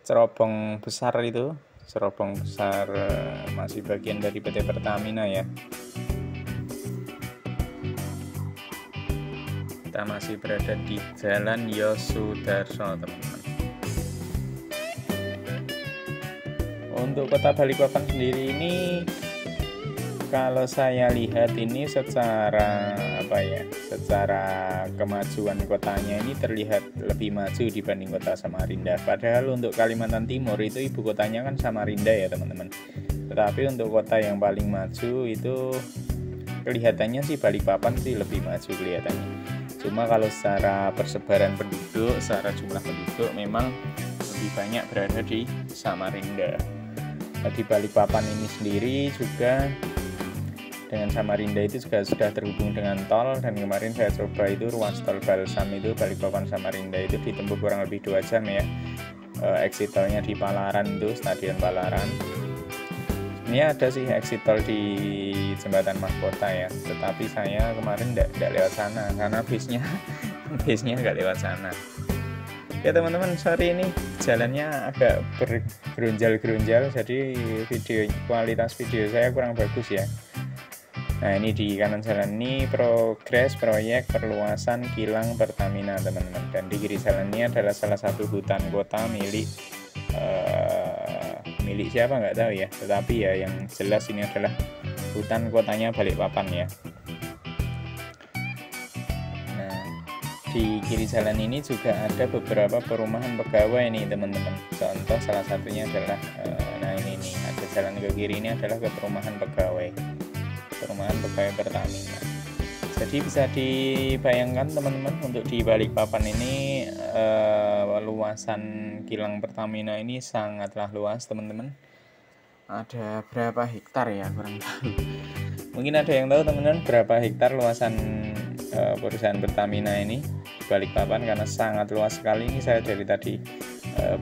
cerobong besar itu, cerobong besar masih bagian dari PT Pertamina ya. Kita masih berada di Jalan Yosudarso, teman-teman. Untuk kota Balikpapan sendiri ini, kalau saya lihat ini secara secara kemajuan kotanya ini terlihat lebih maju dibanding kota Samarinda. Padahal untuk Kalimantan Timur itu ibu kotanya kan Samarinda ya teman-teman. Tetapi untuk kota yang paling maju itu kelihatannya sih Balikpapan sih lebih maju kelihatannya. Cuma kalau secara persebaran penduduk, secara jumlah penduduk memang lebih banyak berada di Samarinda. Di Balikpapan ini sendiri juga dengan Samarinda itu juga sudah terhubung dengan tol, dan kemarin saya coba itu ruas tol Balsam itu Balikpapan Samarinda itu ditempuh kurang lebih 2 jam ya. Exit tolnya di Palaran itu, Stadion Palaran. Ini ada sih exit tol di Jembatan Mahkota ya, tetapi saya kemarin tidak lewat sana karena bisnya nggak lewat sana. Ya teman-teman, sorry ini jalannya agak bergerunjal-gerunjal, jadi kualitas video saya kurang bagus ya. Nah, ini di kanan jalan ini progres proyek perluasan kilang Pertamina teman-teman, dan di kiri jalan ini adalah salah satu hutan kota milik siapa nggak tahu ya, tetapi ya yang jelas ini adalah hutan kotanya Balikpapan ya. Nah, di kiri jalan ini juga ada beberapa perumahan pegawai nih teman-teman. Contoh salah satunya adalah nah ini nih, ada jalan ke kiri ini adalah ke perumahan pegawai Pertamina. Jadi bisa dibayangkan teman-teman, untuk di Balikpapan ini luasan kilang Pertamina ini sangatlah luas teman-teman. Ada berapa hektar ya, kurang tahu. Mungkin ada yang tahu teman-teman berapa hektar luasan perusahaan Pertamina ini di Balikpapan, karena sangat luas sekali. Ini saya dari tadi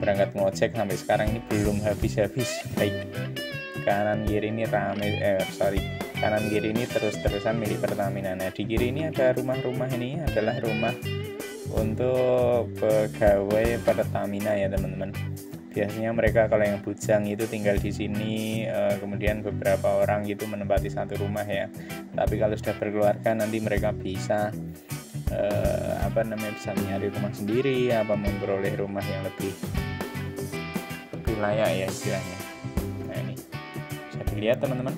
berangkat ngojek sampai sekarang ini belum habis-habis. Baik, kanan kiri ini kanan kiri ini terus-terusan milik Pertamina. Nah, di kiri ini ada rumah-rumah, ini adalah rumah untuk pegawai Pertamina ya teman-teman. Biasanya mereka kalau yang bujang itu tinggal di sini, kemudian beberapa orang gitu menempati satu rumah ya. Tapi kalau sudah berkeluarga nanti mereka bisa bisa mencari rumah sendiri, memperoleh rumah yang lebih layak ya istilahnya. Nah, ini bisa dilihat teman-teman,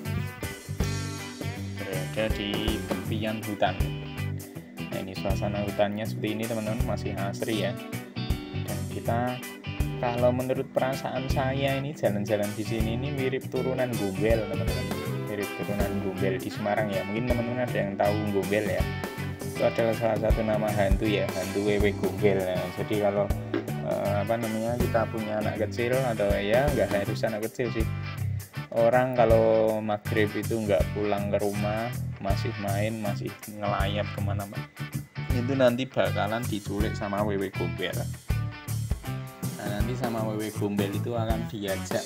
berada di tepian hutan. Nah, ini suasana hutannya seperti ini teman-teman, masih asri ya. Dan kita, kalau menurut perasaan saya ini jalan-jalan di sini ini mirip turunan Gombel teman-teman, mirip turunan Gombel di Semarang ya. Mungkin teman-teman ada yang tahu Gombel ya, itu adalah salah satu nama hantu ya, hantu Wewe Gombel. Nah, jadi kalau kita punya anak kecil, atau ya nggak harus anak kecil sih, orang kalau maghrib itu nggak pulang ke rumah, masih main, masih ngelayap kemana-mana, itu nanti bakalan diculik sama Wewe Gombel. Nah, nanti sama Wewe Gombel itu akan diajak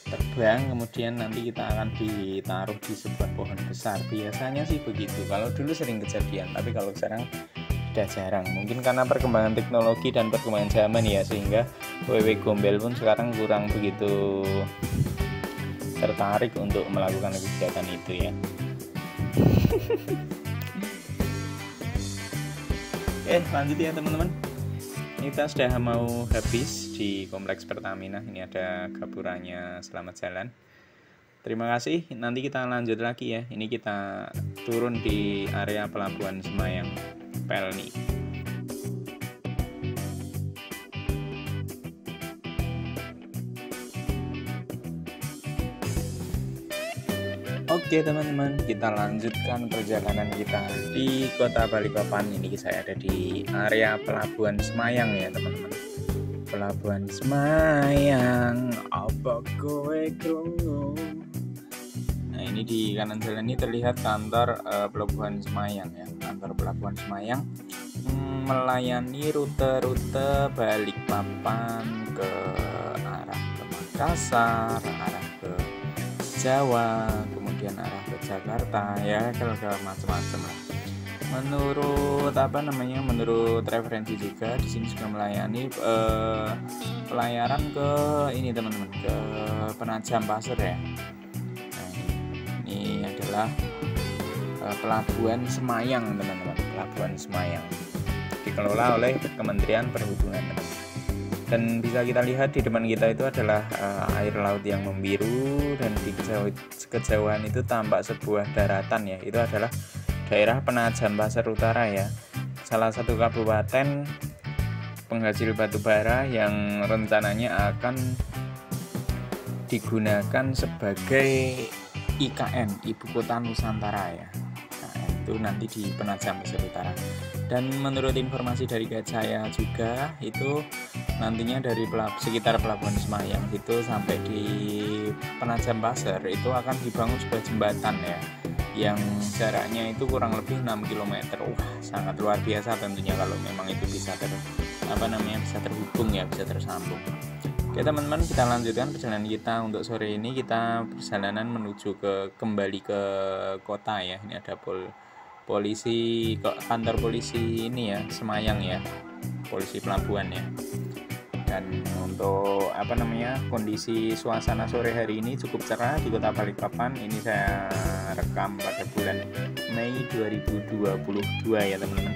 terbang, kemudian nanti kita akan ditaruh di sebuah pohon besar. Biasanya sih begitu, kalau dulu sering kejadian, tapi kalau sekarang udah jarang. Mungkin karena perkembangan teknologi dan perkembangan zaman ya, sehingga Wewe Gombel pun sekarang kurang begitu tertarik untuk melakukan kegiatan itu ya. Lanjut ya teman-teman, kita sudah mau habis di kompleks Pertamina. Ini ada gapurannya, selamat jalan. Terima kasih, nanti kita lanjut lagi ya. Ini kita turun di area Pelabuhan Semayang Pelni. Oke teman-teman, kita lanjutkan perjalanan kita di kota Balikpapan. Ini saya ada di area Pelabuhan Semayang ya teman-teman. Pelabuhan Semayang, apa kowe krungu? Nah, ini di kanan jalan ini terlihat kantor Pelabuhan Semayang ya. Kantor Pelabuhan Semayang melayani rute-rute Balikpapan ke arah ke Makassar, arah ke Jawa, kemudian arah ke Jakarta ya, kalau macam-macam lah. Menurut referensi juga di sini juga melayani pelayaran ke ini teman-teman, ke Penajam Pasir ya. Nah, ini adalah Pelabuhan Semayang teman-teman, Pelabuhan Semayang dikelola oleh Kementerian Perhubungan teman-teman. Dan bisa kita lihat di depan kita itu adalah air laut yang membiru, dan di kejauhan itu tampak sebuah daratan ya. Itu adalah daerah Penajam Pasir Utara ya, salah satu kabupaten penghasil batu bara yang rencananya akan digunakan sebagai IKN, Ibu Kota Nusantara ya. IKN itu nanti di Penajam Pasir Utara. Dan menurut informasi dari guide saya juga, itu nantinya dari sekitar Pelabuhan Semayang itu sampai di Penajam Pasir itu akan dibangun sebuah jembatan ya, yang jaraknya itu kurang lebih 6 km. Wah, sangat luar biasa tentunya kalau memang itu bisa bisa terhubung ya, bisa tersambung. Oke teman-teman, kita lanjutkan perjalanan kita untuk sore ini. Kita perjalanan menuju kembali ke kota ya. Ini ada kantor polisi ini ya, Semayang ya, polisi pelabuhan ya. Dan untuk kondisi suasana sore hari ini cukup cerah di kota Balikpapan. Ini saya rekam pada bulan Mei 2022 ya teman-teman.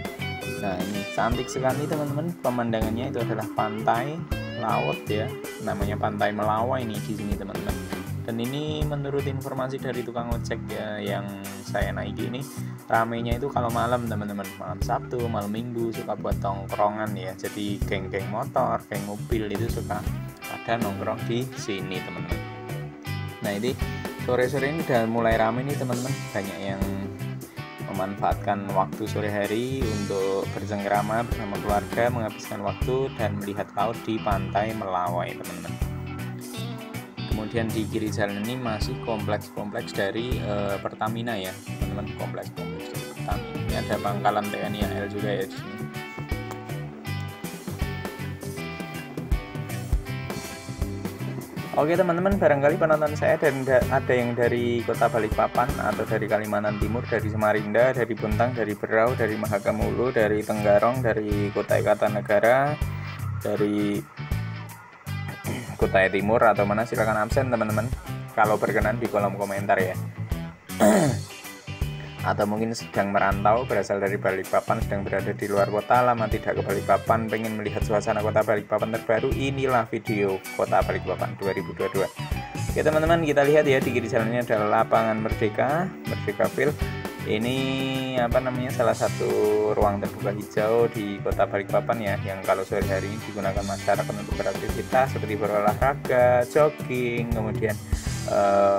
Nah, ini cantik sekali teman-teman, pemandangannya itu adalah pantai laut ya, namanya Pantai Melawai ini di sini teman-teman. Dan ini menurut informasi dari tukang ojek ya, yang saya naiki ini, ramenya itu kalau malam teman-teman, malam Sabtu, malam Minggu suka buat tongkrongan ya. Jadi geng-geng motor, geng mobil itu suka ada nongkrong di sini teman-teman. Nah, ini sore-sore ini udah mulai ramai nih teman-teman, banyak yang memanfaatkan waktu sore hari untuk bercengkrama bersama keluarga, menghabiskan waktu dan melihat laut di Pantai Melawai teman-teman. Kemudian di kiri jalan ini masih kompleks-kompleks dari Pertamina ya teman-teman, kompleks-kompleks dari Pertamina. Ini ada pangkalan TNI AL juga ya di sini. Oke teman-teman, barangkali penonton saya dan ada yang dari kota Balikpapan atau dari Kalimantan Timur, dari Samarinda, dari Bontang, dari Berau, dari Mahakam Ulu, dari Tenggarong, dari Kutai Kartanegara, dari Kutai Timur atau mana, silakan absen teman-teman kalau berkenan di kolom komentar ya. Atau mungkin sedang merantau, berasal dari Balikpapan, sedang berada di luar kota, lama tidak ke Balikpapan, pengen melihat suasana kota Balikpapan terbaru, inilah video kota Balikpapan 2022. Oke teman-teman, kita lihat ya, di kiri jalannya adalah lapangan Merdekaville. Ini salah satu ruang terbuka hijau di kota Balikpapan ya, yang kalau sore hari ini digunakan masyarakat untuk beraktivitas seperti berolahraga, jogging, kemudian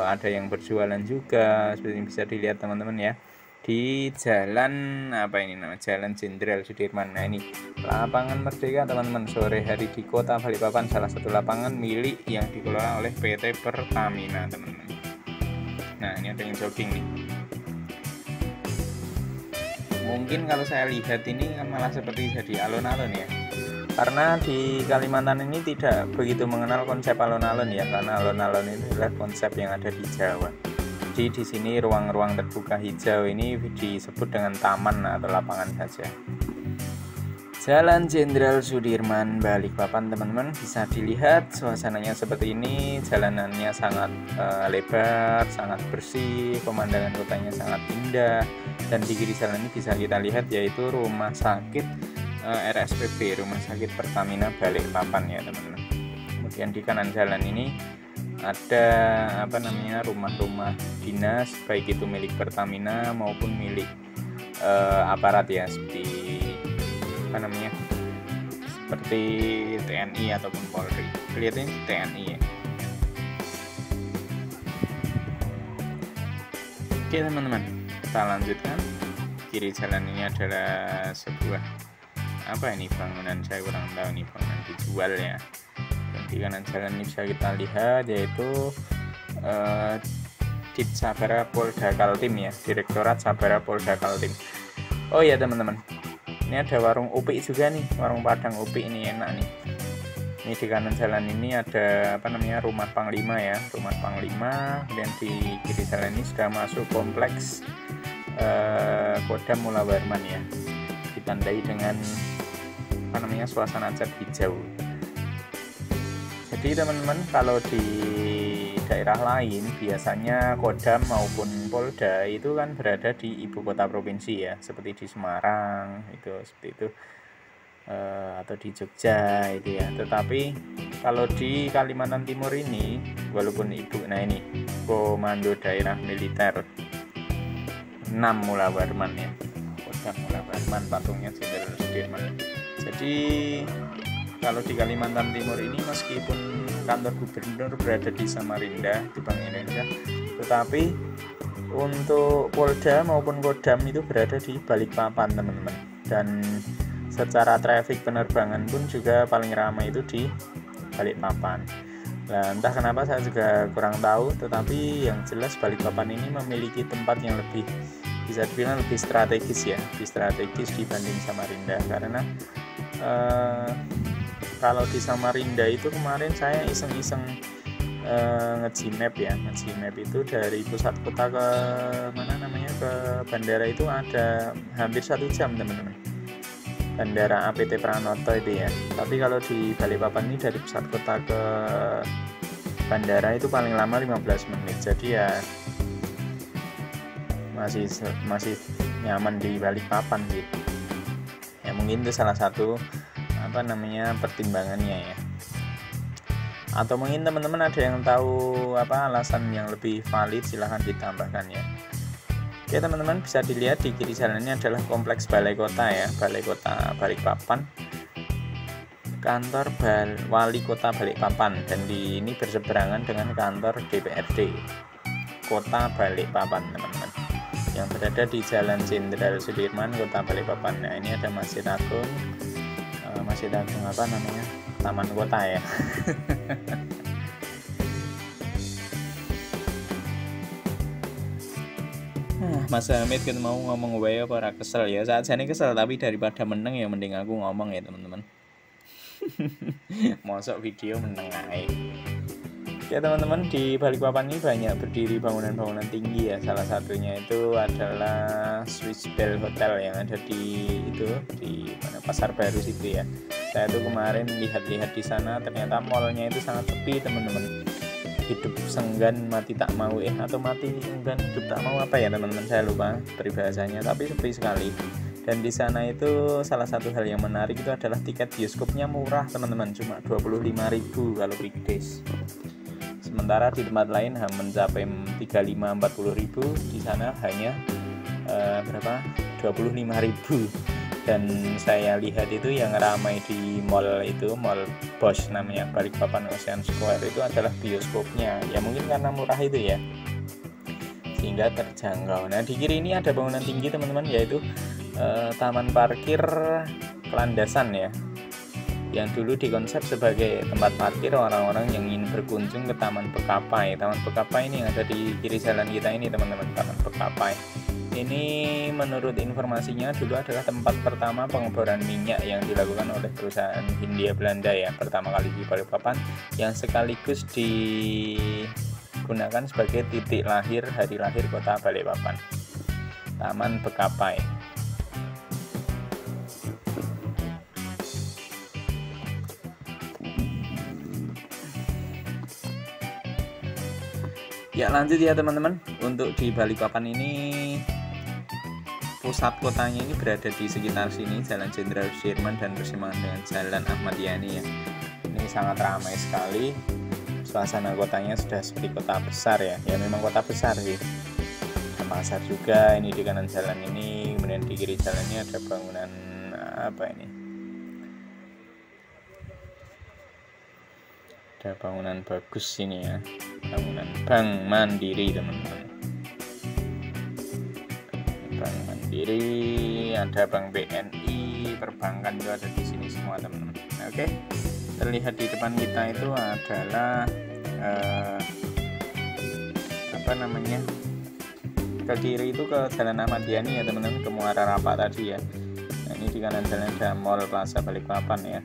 ada yang berjualan juga, seperti yang bisa dilihat teman-teman ya, di jalan Jalan Jenderal Sudirman. Nah, ini lapangan Merdeka teman-teman, sore hari di kota Balikpapan, salah satu lapangan milik yang dikelola oleh PT Pertamina teman-teman. Nah, ini ada yang jogging nih. Mungkin kalau saya lihat ini kan malah seperti jadi alun-alun ya, karena di Kalimantan ini tidak begitu mengenal konsep alun-alun ya, karena alun-alun ini adalah konsep yang ada di Jawa. Jadi di sini ruang-ruang terbuka hijau ini disebut dengan taman atau lapangan saja. Jalan Jenderal Sudirman Balikpapan teman-teman, bisa dilihat suasananya seperti ini. Jalanannya sangat lebar, sangat bersih, pemandangan kotanya sangat indah. Dan di kiri jalan ini bisa kita lihat yaitu rumah sakit RSPB, Rumah Sakit Pertamina Balikpapan ya teman-teman. Kemudian di kanan jalan ini ada rumah-rumah dinas, baik itu milik Pertamina maupun milik aparat ya, seperti TNI ataupun Polri. Kelihatannya TNI ya. Oke teman-teman, kita lanjutkan. Kiri jalan ini adalah sebuah bangunan, saya kurang tahu nih, bangunan dijual ya. Dan di kanan jalan ini bisa kita lihat yaitu Dit Sabara Polda Kaltim ya, Direktorat Sabara Polda Kaltim. Oh ya teman-teman, ini ada warung Upik juga nih, warung Padang Upik ini enak nih. Ini di kanan jalan ini ada rumah Panglima ya, rumah Panglima. Dan di kiri jalan ini sudah masuk kompleks Kodam Mula Warman ya, ditandai dengan suasana cat hijau. Jadi teman-teman, kalau di daerah lain biasanya Kodam maupun Polda itu kan berada di ibu kota provinsi ya, seperti di Semarang itu seperti itu, atau di Jogja itu ya. Tetapi kalau di Kalimantan Timur ini, walaupun ini Komando Daerah Militer 6 Mula Warman ya, Kodam Mula Warman, patungnya Jenderal Sudirman. Jadi kalau di Kalimantan Timur ini meskipun kantor gubernur berada di Samarinda, di Bank Indonesia, tetapi untuk Polda maupun Kodam itu berada di Balikpapan teman-teman. Dan secara traffic penerbangan pun juga paling ramai itu di Balikpapan. Nah, entah kenapa saya juga kurang tahu, tetapi yang jelas Balikpapan ini memiliki tempat yang lebih, bisa dibilang lebih strategis ya, lebih strategis dibanding Samarinda. Karena kalau di Samarinda itu kemarin saya iseng-iseng nge-Gmap ya, nge-Gmap itu dari pusat kota ke ke bandara itu ada hampir 1 jam teman-teman, Bandara APT Pranoto itu ya. Tapi kalau di Balikpapan ini dari pusat kota ke bandara itu paling lama 15 menit. Jadi ya masih nyaman di Balikpapan gitu ya. Mungkin itu salah satu pertimbangannya ya. Atau mungkin teman-teman ada yang tahu alasan yang lebih valid, silahkan ditambahkan ya. Oke teman-teman, bisa dilihat di kiri jalannya adalah kompleks Balai Kota ya, Balai Kota Balikpapan, kantor Wali Kota Balikpapan, dan ini berseberangan dengan kantor DPRD Kota Balikpapan teman-teman, yang berada di Jalan Jenderal Sudirman, Kota Balikpapan. Nah, ini ada Masjid Agung Taman Kota ya. Mas Hamid kan mau ngomong wae apa ora kesel ya. Saat jane kesel, tapi daripada meneng ya mending aku ngomong ya teman-teman. Mosok video meneng ae. Ya teman-teman, di Balikpapan ini banyak berdiri bangunan-bangunan tinggi ya. Salah satunya itu adalah Swiss Bell Hotel yang ada di Pasar Baru situ ya. Saya tuh kemarin lihat-lihat di sana, ternyata mallnya itu sangat sepi teman-teman. Hidup senggan mati tak mau atau mati enggan hidup tak mau apa ya teman-teman, saya lupa peribahasanya, tapi sepi sekali. Dan di sana itu salah satu hal yang menarik itu adalah tiket bioskopnya murah teman-teman, cuma 25.000 kalau weekdays. Sementara di tempat lain mencapai 35-40.000, di sana hanya 25.000. Dan saya lihat itu yang ramai di mall itu, Mall Bosch namanya, Balikpapan Ocean Square, itu adalah bioskopnya. Ya mungkin karena murah itu ya, sehingga terjangkau. Nah di kiri ini ada bangunan tinggi teman-teman, yaitu taman parkir Landasan ya, yang dulu dikonsep sebagai tempat parkir orang-orang yang ingin berkunjung ke Taman Pekapai. Taman Pekapai ini yang ada di kiri jalan kita ini teman-teman, Taman Pekapai. Ini menurut informasinya dulu adalah tempat pertama pengeboran minyak yang dilakukan oleh perusahaan Hindia Belanda ya, pertama kali di Balikpapan, yang sekaligus digunakan sebagai titik hari lahir kota Balikpapan, Taman Pekapai. Ya lanjut ya teman-teman, untuk di Balikpapan ini pusat kotanya ini berada di sekitar sini, Jalan Jenderal Sudirman dan bersama dengan Jalan Ahmad Yani ya. Ini sangat ramai sekali, suasana kotanya sudah seperti kota besar ya. Ya memang kota besar sih, ada pasar juga ini di kanan jalan ini. Kemudian di kiri jalannya ada bangunan ada bangunan bagus ini ya, bangunan Bank Mandiri teman-teman, Bank Mandiri, ada Bank BNI, perbankan juga ada di sini semua teman-teman. Oke, terlihat di depan kita itu adalah ke kiri itu ke Jalan Ahmad Yani ya teman-teman, ke Muara Rapak tadi ya. Nah, ini di kanan jalan ada Mall Plaza Balikpapan ya.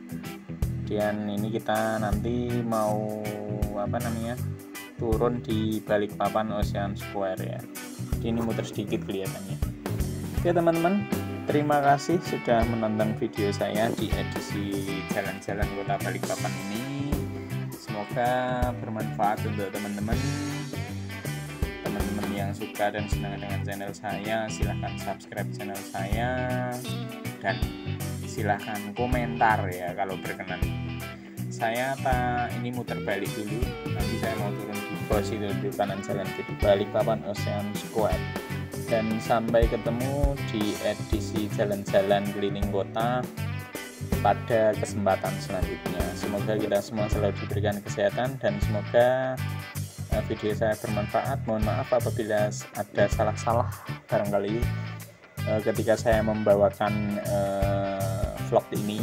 Dan ini kita nanti mau turun di Balikpapan Ocean Square ya. Ini muter sedikit kelihatannya. Oke teman-teman, terima kasih sudah menonton video saya di edisi jalan-jalan kota Balikpapan ini. Semoga semoga bermanfaat untuk teman-teman yang suka dan senang dengan channel saya. Silahkan subscribe channel saya dan silahkan komentar ya kalau berkenan. Saya ini muter balik dulu, nanti saya mau turun di pos itu di kanan jalan di Balikpapan Ocean Square. Dan sampai ketemu di edisi jalan-jalan keliling kota pada kesempatan selanjutnya. Semoga kita semua selalu diberikan kesehatan dan semoga video saya bermanfaat. Mohon maaf apabila ada salah-salah barangkali ketika saya membawakan vlog ini.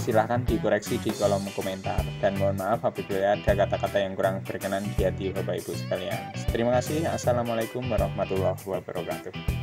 Silahkan dikoreksi di kolom komentar, dan mohon maaf apabila ada kata-kata yang kurang berkenan di hati Bapak Ibu sekalian. Terima kasih. Assalamualaikum warahmatullahi wabarakatuh.